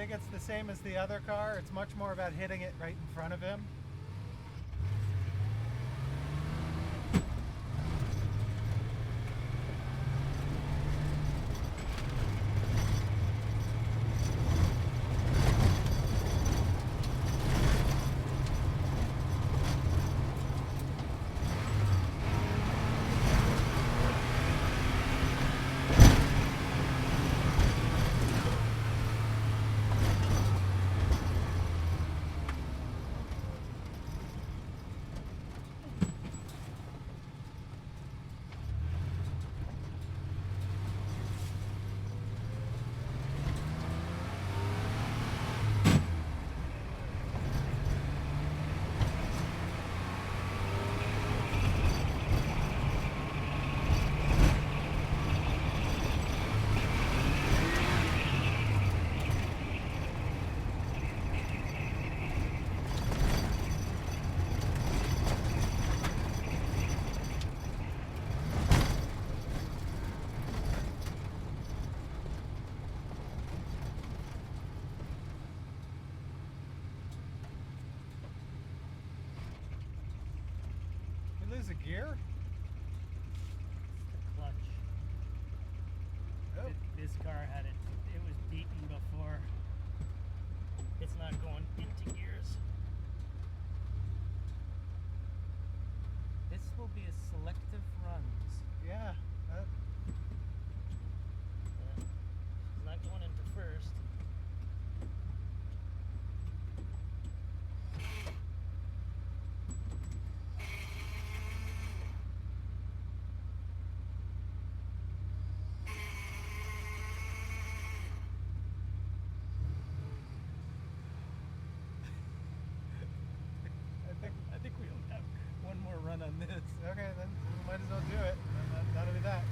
think it's the same as the other car. It's much more about hitting it right in front of him. Lose a gear? The clutch. Oh. This car had it. It was beaten before. It's not going into gears. This will be a selective runs. Yeah. It's not going into first. I think we only have one more run on this. Okay, then we might as well do it. That'll be that.